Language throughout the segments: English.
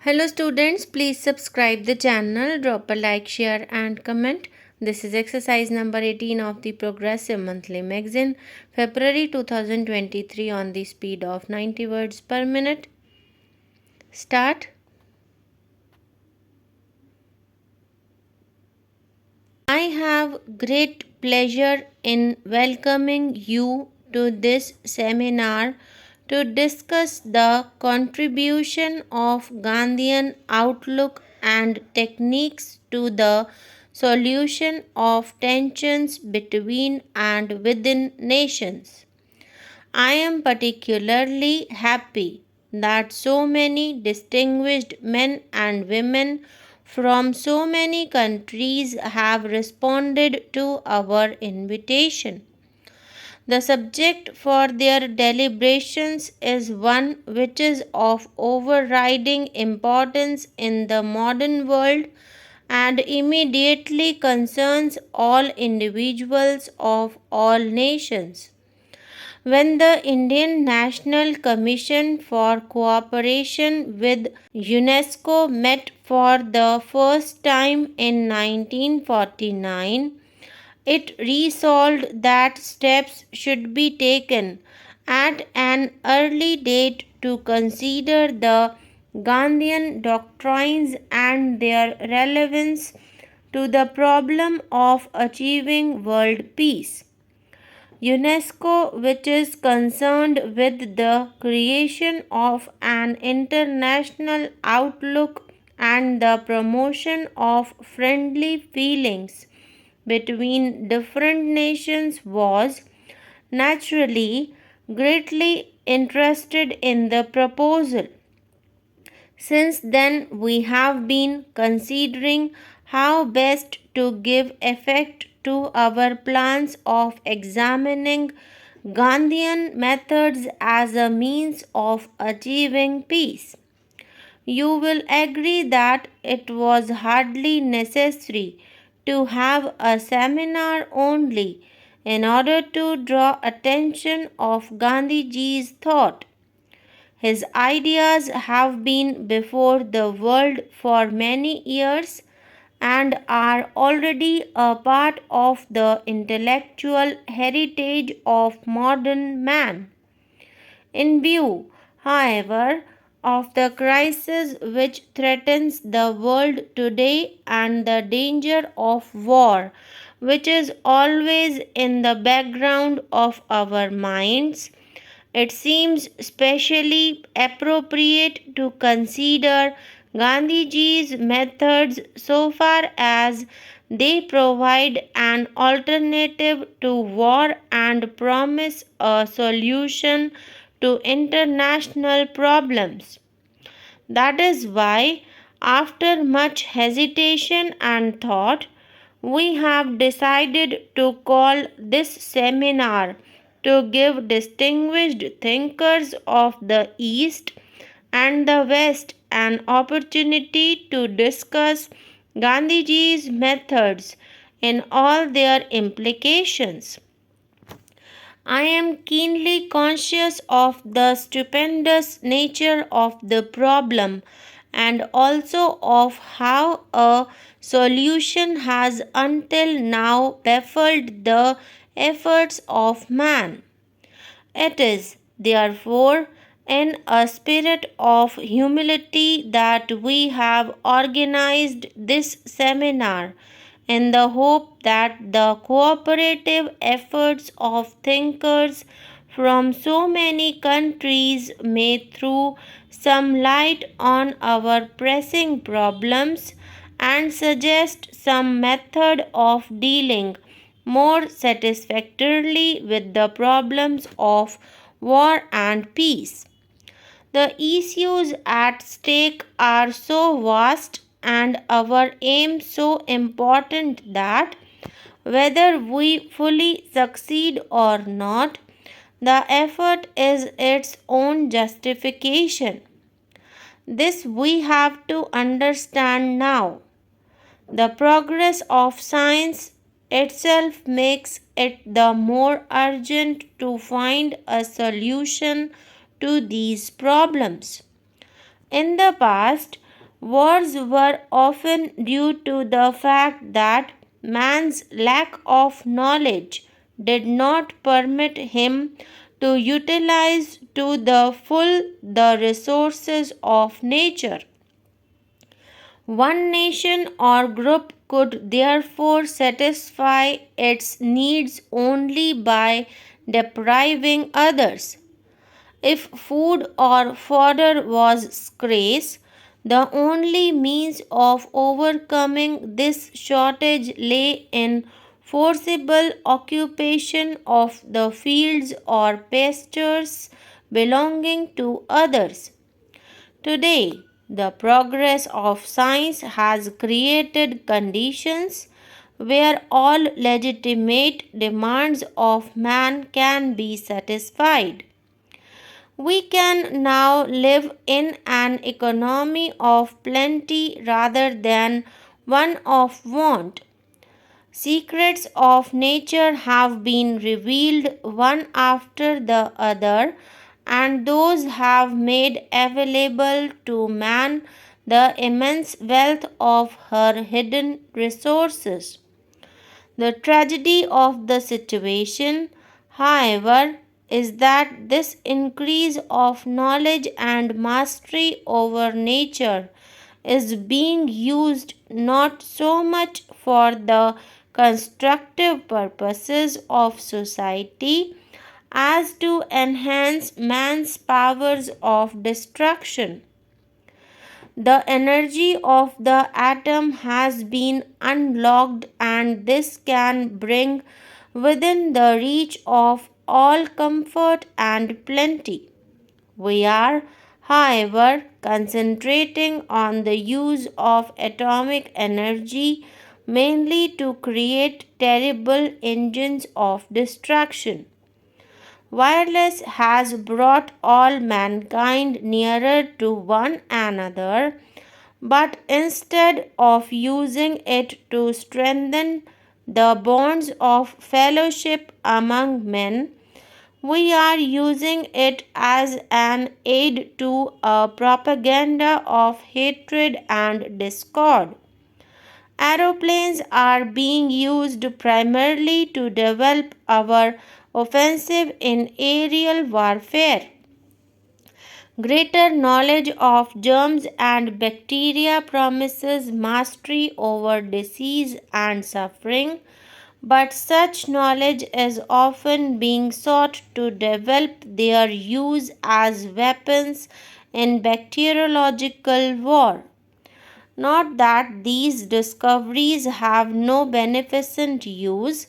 Hello students, please subscribe the channel, drop a like, share and comment. This is exercise number 18 of the Progressive Monthly Magazine, February 2023 on the speed of 90 words per minute. Start. I have great pleasure in welcoming you to this seminar to discuss the contribution of Gandhian outlook and techniques to the solution of tensions between and within nations. I am particularly happy that so many distinguished men and women from so many countries have responded to our invitation. The subject for their deliberations is one which is of overriding importance in the modern world and immediately concerns all individuals of all nations. When the Indian National Commission for Cooperation with UNESCO met for the first time in 1949, it resolved that steps should be taken at an early date to consider the Gandhian doctrines and their relevance to the problem of achieving world peace. UNESCO, which is concerned with the creation of an international outlook and the promotion of friendly feelings between different nations, was naturally greatly interested in the proposal. Since then, we have been considering how best to give effect to our plans of examining Gandhian methods as a means of achieving peace. You will agree that it was hardly necessary to have a seminar only in order to draw attention of Gandhiji's thought. His ideas have been before the world for many years and are already a part of the intellectual heritage of modern man. In view, however, of the crisis which threatens the world today and the danger of war, which is always in the background of our minds, it seems specially appropriate to consider Gandhiji's methods so far as they provide an alternative to war and promise a solution to international problems. That is why, after much hesitation and thought, we have decided to call this seminar to give distinguished thinkers of the East and the West an opportunity to discuss Gandhiji's methods in all their implications. I am keenly conscious of the stupendous nature of the problem and also of how a solution has until now baffled the efforts of man. It is, therefore, in a spirit of humility that we have organized this seminar in the hope that the cooperative efforts of thinkers from so many countries may throw some light on our pressing problems and suggest some method of dealing more satisfactorily with the problems of war and peace. The issues at stake are so vast and our aim so important that whether we fully succeed or not, the effort is its own justification. This we have to understand now. The progress of science itself makes it the more urgent to find a solution to these problems. In the past, Wars were often due to the fact that man's lack of knowledge did not permit him to utilize to the full the resources of nature. One nation or group could therefore satisfy its needs only by depriving others. If food or fodder was scarce, the only means of overcoming this shortage lay in forcible occupation of the fields or pastures belonging to others. Today, the progress of science has created conditions where all legitimate demands of man can be satisfied. We can now live in an economy of plenty rather than one of want. Secrets of nature have been revealed one after the other, and those have made available to man the immense wealth of her hidden resources. The tragedy of the situation, however, is that this increase of knowledge and mastery over nature is being used not so much for the constructive purposes of society as to enhance man's powers of destruction. The energy of the atom has been unlocked, and this can bring within the reach of all comfort and plenty. We are, however, concentrating on the use of atomic energy mainly to create terrible engines of destruction. Wireless has brought all mankind nearer to one another, but instead of using it to strengthen the bonds of fellowship among men, we are using it as an aid to a propaganda of hatred and discord. Aeroplanes are being used primarily to develop our offensive in aerial warfare. Greater knowledge of germs and bacteria promises mastery over disease and suffering, but such knowledge is often being sought to develop their use as weapons in bacteriological war. Not that these discoveries have no beneficent use,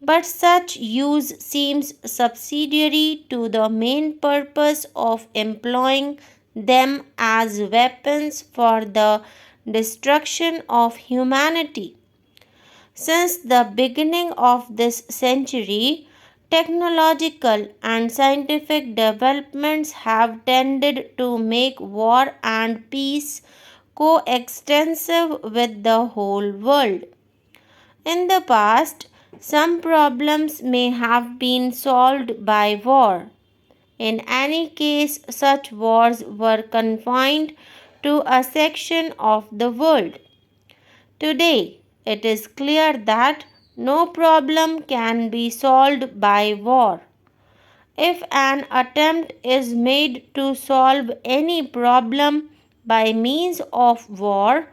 but such use seems subsidiary to the main purpose of employing them as weapons for the destruction of humanity. Since the beginning of this century, technological and scientific developments have tended to make war and peace coextensive with the whole world. In the past, some problems may have been solved by war. In any case, such wars were confined to a section of the world. Today, it is clear that no problem can be solved by war. If an attempt is made to solve any problem by means of war,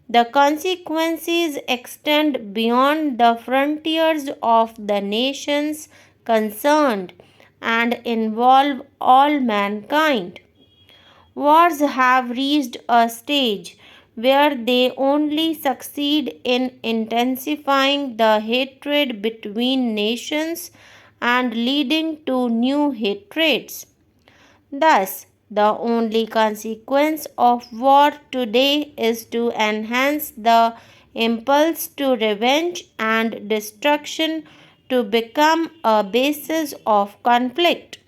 the consequences extend beyond the frontiers of the nations concerned and involve all mankind. Wars have reached a stage where they only succeed in intensifying the hatred between nations and leading to new hatreds. Thus, the only consequence of war today is to enhance the impulse to revenge and destruction to become a basis of conflict.